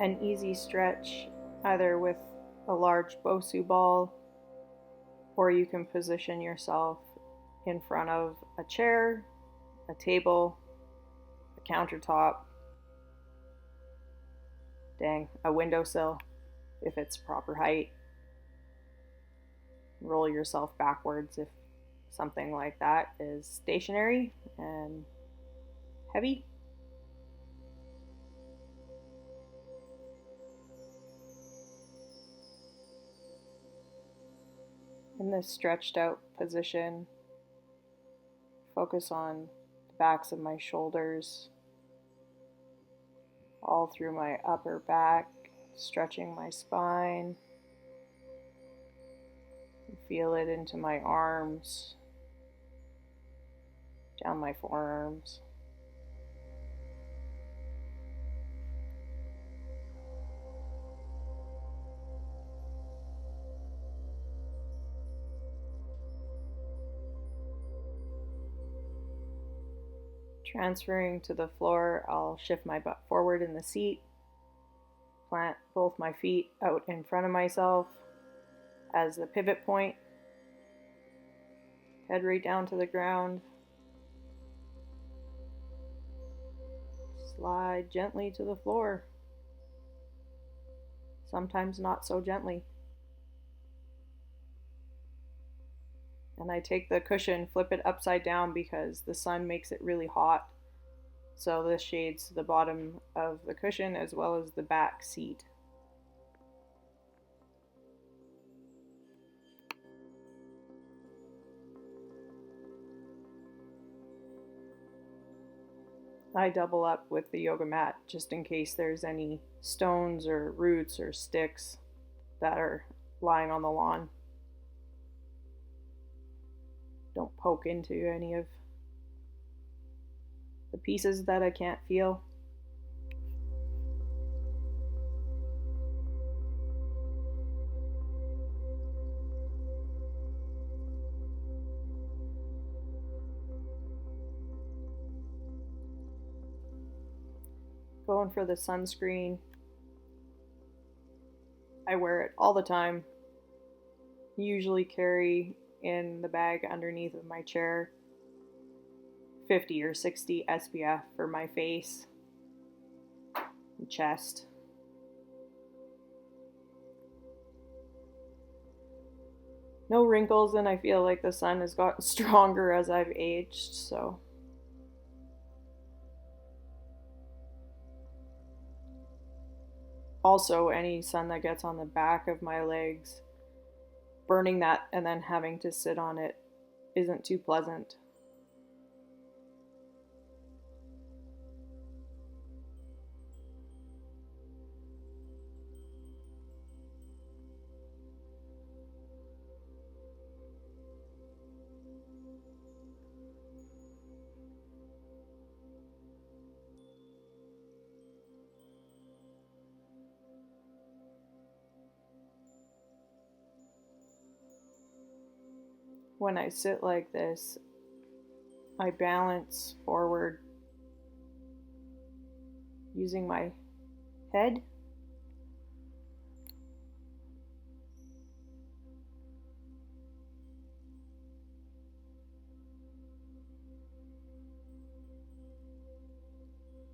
an easy stretch either with a large Bosu ball, or you can position yourself in front of a chair, a table, a countertop, a windowsill if it's proper height. Roll yourself backwards if something like that is stationary and heavy. In this stretched out position, focus on the backs of my shoulders, all through my upper back, stretching my spine. Feel it into my arms, down my forearms. Transferring to the floor, I'll shift my butt forward in the seat, plant both my feet out in front of myself as the pivot point, head right down to the ground, slide gently to the floor, sometimes not so gently. And I take the cushion, flip it upside down because the sun makes it really hot. So this shades the bottom of the cushion as well as the back seat. I double up with the yoga mat just in case there's any stones or roots or sticks that are lying on the lawn. Don't poke into any of the pieces that I can't feel. Going for the sunscreen. I wear it all the time. Usually carry in the bag underneath of my chair 50 or 60 SPF for my face and chest. No wrinkles, and I feel like the sun has gotten stronger as I've aged, so also any sun that gets on the back of my legs, burning that and then having to sit on it isn't too pleasant. When I sit like this, I balance forward using my head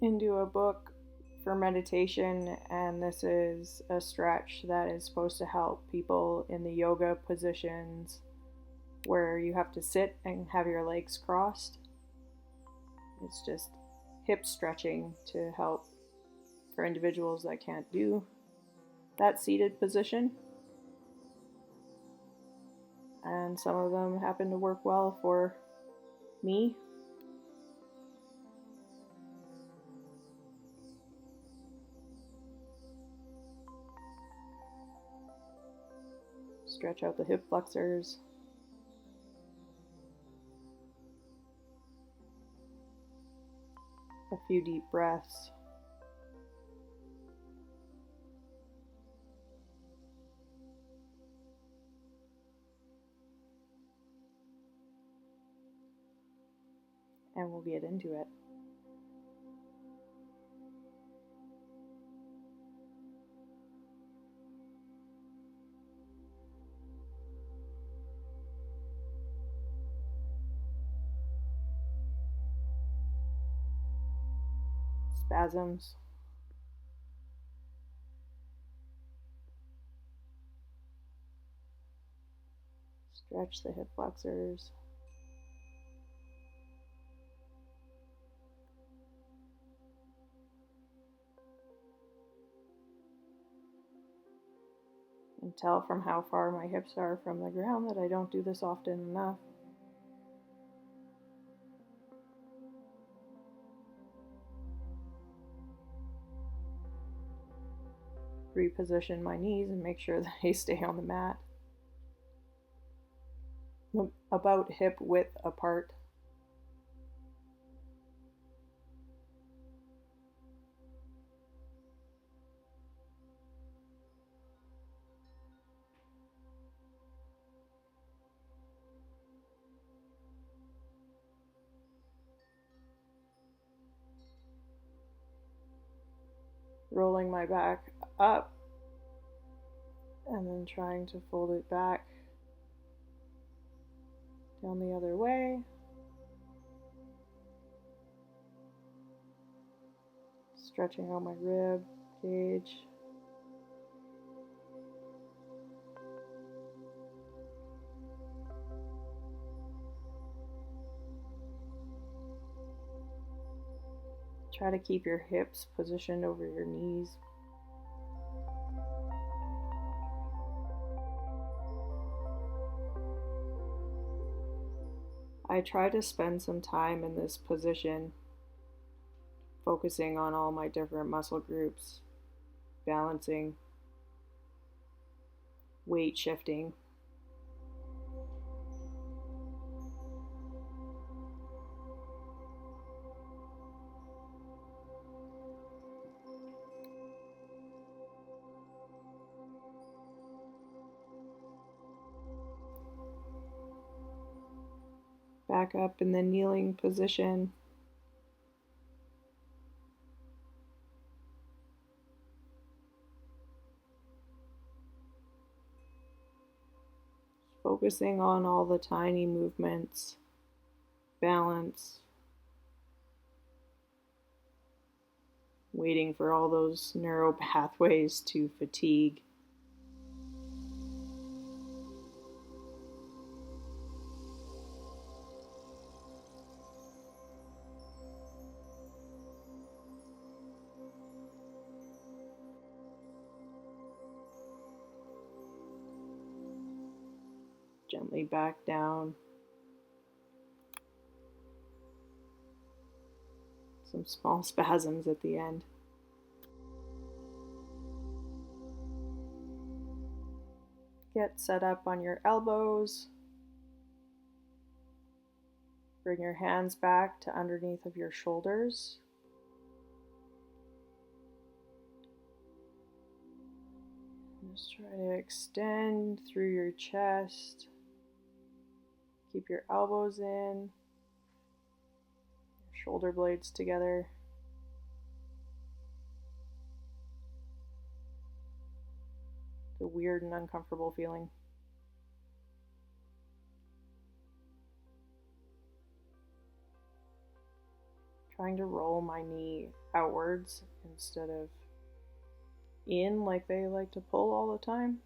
into a book for meditation, and this is a stretch that is supposed to help people in the yoga positions where you have to sit and have your legs crossed. It's just hip stretching to help for individuals that can't do that seated position. And some of them happen to work well for me. Stretch out the hip flexors. A few deep breaths. And we'll get into it. spasms. Stretch the hip flexors. And tell from how far my hips are from the ground that I don't do this often enough. Reposition my knees and make sure that they stay on the mat. About hip width apart. Rolling my back up and then trying to fold it back down the other way. Stretching out my rib cage. Try to keep your hips positioned over your knees. I try to spend some time in this position, focusing on all my different muscle groups, balancing, weight shifting. Back up in the kneeling position. Focusing on all the tiny movements, balance, waiting for all those neural pathways to fatigue. Gently back down. Some small spasms at the end. Get set up on your elbows. Bring your hands back to underneath of your shoulders. Just try to extend through your chest. Keep your elbows in, your shoulder blades together. The weird and uncomfortable feeling. Trying to roll my knee outwards instead of in like they like to pull all the time.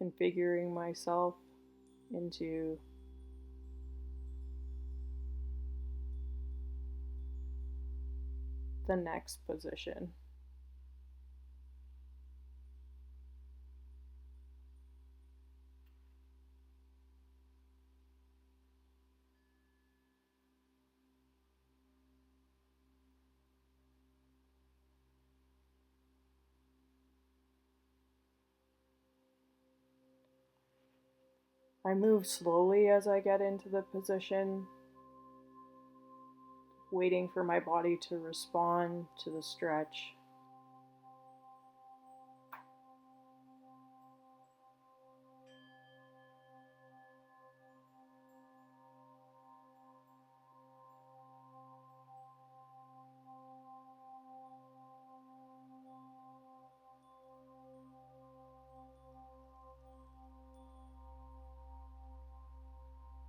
Configuring myself into the next position. I move slowly as I get into the position, waiting for my body to respond to the stretch.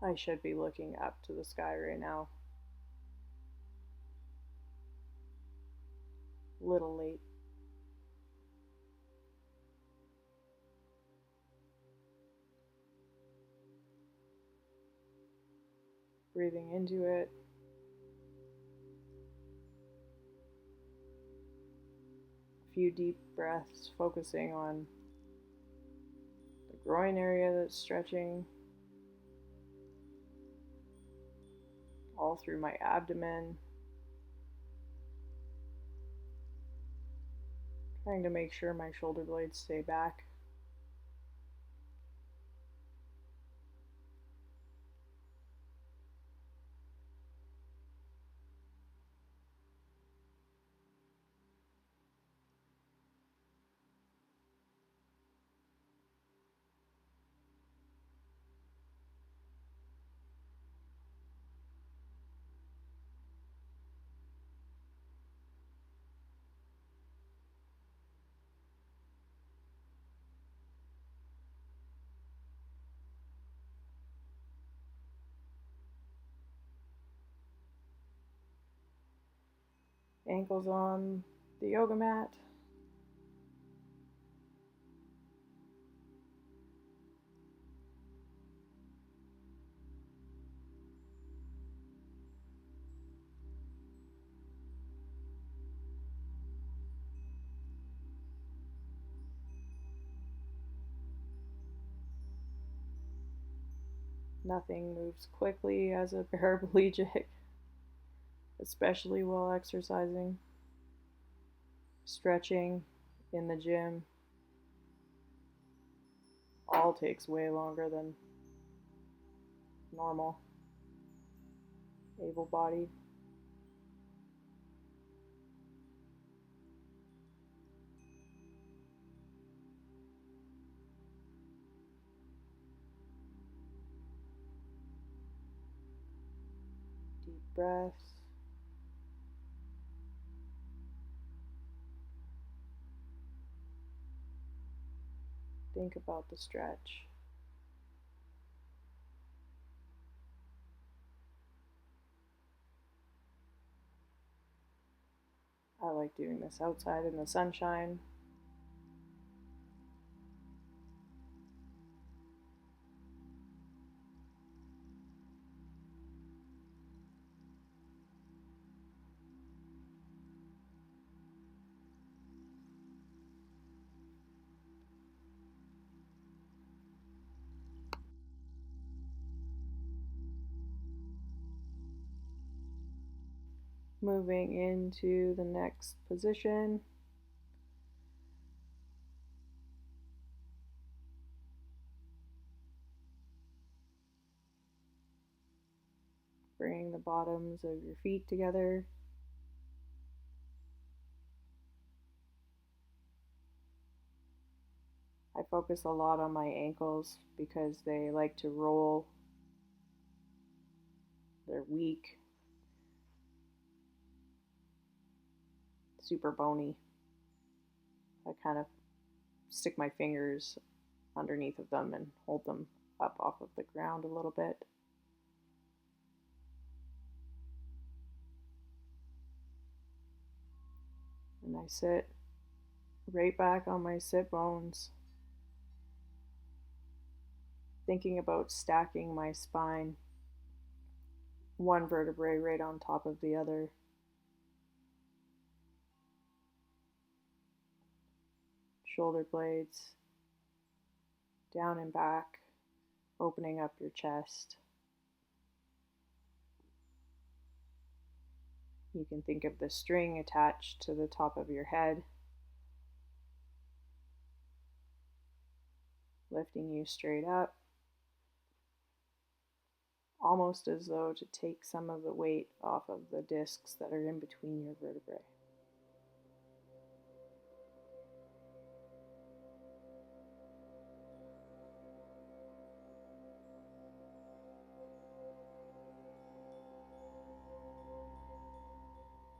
I should be looking up to the sky right now. Little late. Breathing into it. A few deep breaths, focusing on the groin area that's stretching, all through my abdomen. Trying to make sure my shoulder blades stay back. Ankles on the yoga mat. Nothing moves quickly as a paraplegic, especially while exercising. Stretching in the gym all takes way longer than normal, able-bodied. Deep breaths. Think about the stretch. I like doing this outside in the sunshine. Moving into the next position. Bring the bottoms of your feet together. I focus a lot on my ankles because they like to roll. They're weak, super bony. I kind of stick my fingers underneath of them and hold them up off of the ground a little bit. And I sit right back on my sit bones, thinking about stacking my spine, one vertebrae right on top of the other. Shoulder blades down and back, opening up your chest. You can think of the string attached to the top of your head, lifting you straight up, almost as though to take some of the weight off of the discs that are in between your vertebrae.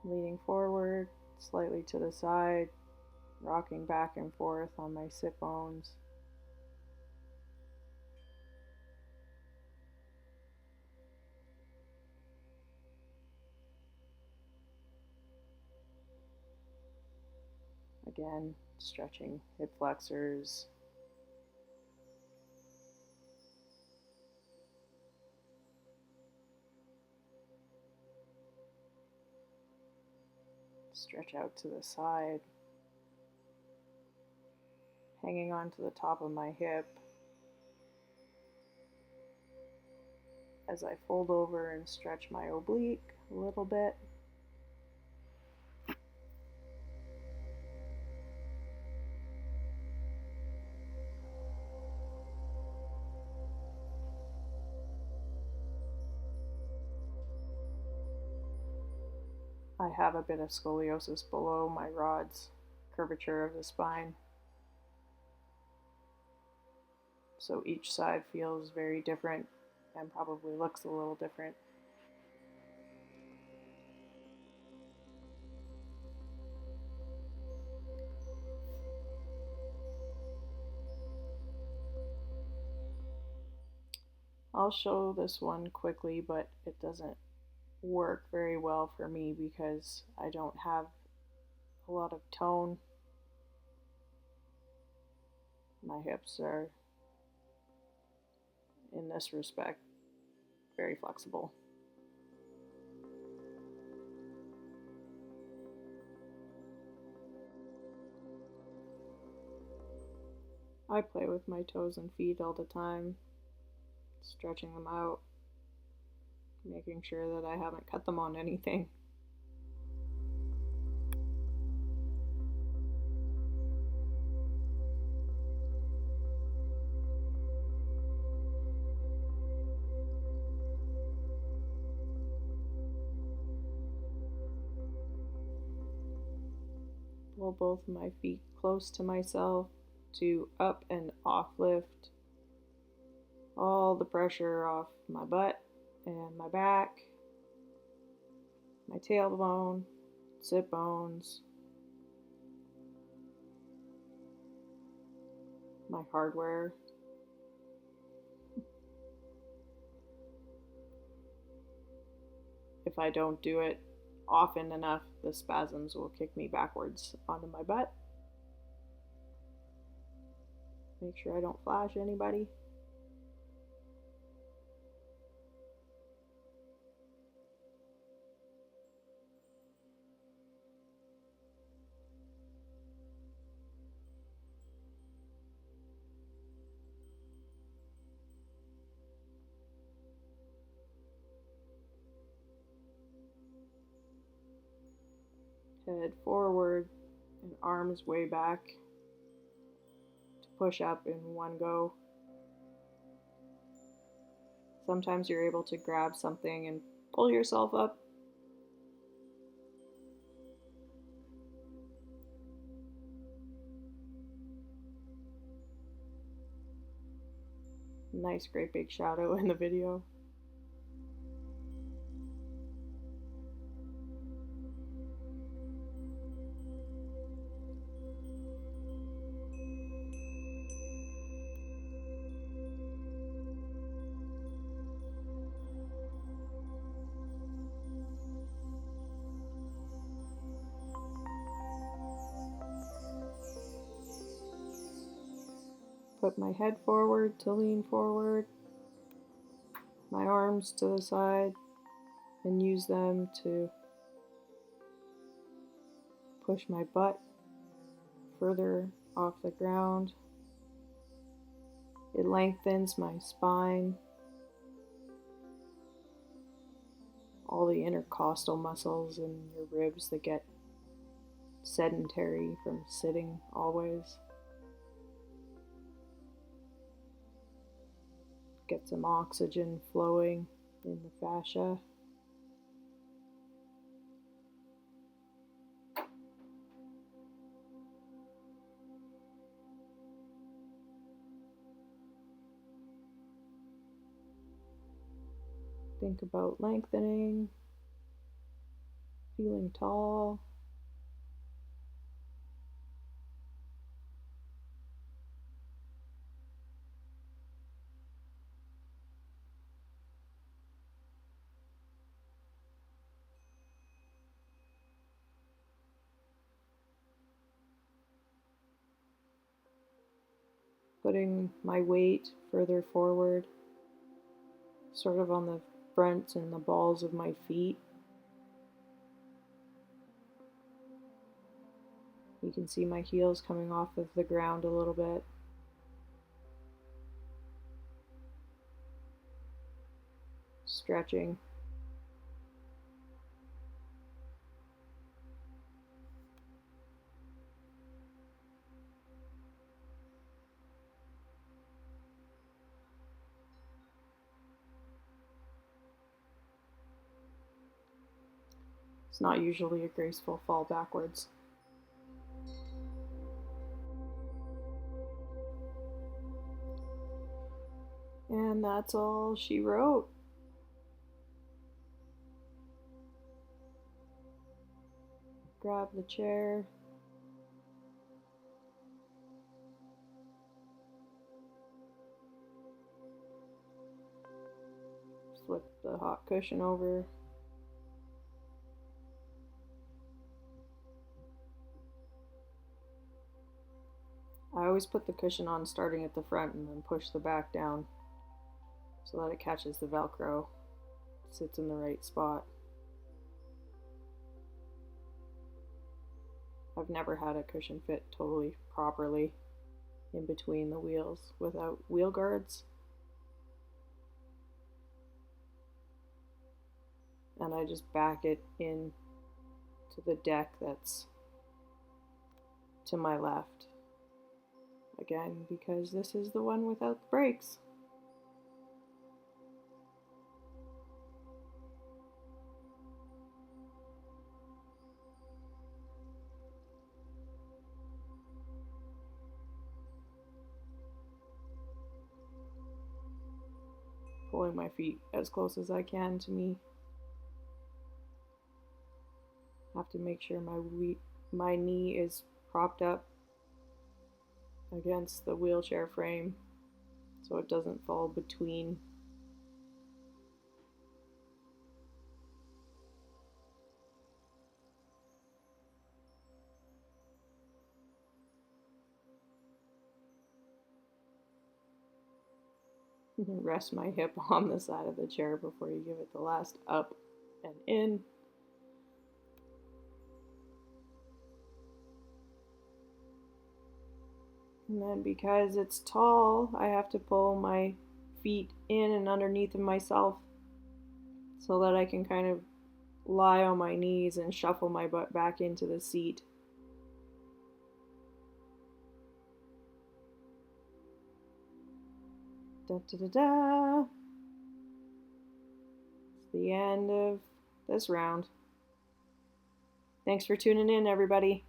Leaning forward, slightly to the side, rocking back and forth on my sit bones. Again, stretching hip flexors. Stretch out to the side, hanging on to the top of my hip as I fold over and stretch my oblique a little bit. I have a bit of scoliosis below my rod's curvature of the spine, so each side feels very different and probably looks a little different. I'll show this one quickly, but it doesn't work very well for me because I don't have a lot of tone. My hips are, in this respect, very flexible. I play with my toes and feet all the time, stretching them out, making sure that I haven't cut them on anything. Pull both of my feet close to myself to up and off lift all the pressure off my butt and my back, my tailbone, sit bones, my hardware. If I don't do it often enough, the spasms will kick me backwards onto my butt. Make sure I don't flash anybody. Head forward and arms way back to push up in one go. Sometimes you're able to grab something and pull yourself up. Nice, great big shadow in the video. Put my head forward to lean forward, my arms to the side, and use them to push my butt further off the ground. It lengthens my spine, all the intercostal muscles in your ribs that get sedentary from sitting always. Get some oxygen flowing in the fascia. Think about lengthening, feeling tall. putting my weight further forward, sort of on the front and the balls of my feet. You can see my heels coming off of the ground a little bit. Stretching. It's not usually a graceful fall backwards. And that's all she wrote. Grab the chair. Flip the hot cushion over. I always put the cushion on starting at the front and then push the back down so that it catches the Velcro, sits in the right spot. I've never had a cushion fit totally properly in between the wheels without wheel guards. And I just back it in to the deck that's to my left. Again, because this is the one without the brakes. Pulling my feet as close as I can to me. Have to make sure my knee is propped up against the wheelchair frame so it doesn't fall between. Rest my hip on the side of the chair before you give it the last up and in. And then because it's tall, I have to pull my feet in and underneath of myself so that I can kind of lie on my knees and shuffle my butt back into the seat. Da da da da. It's the end of this round. Thanks for tuning in, everybody.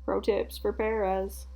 Pro tips for paras.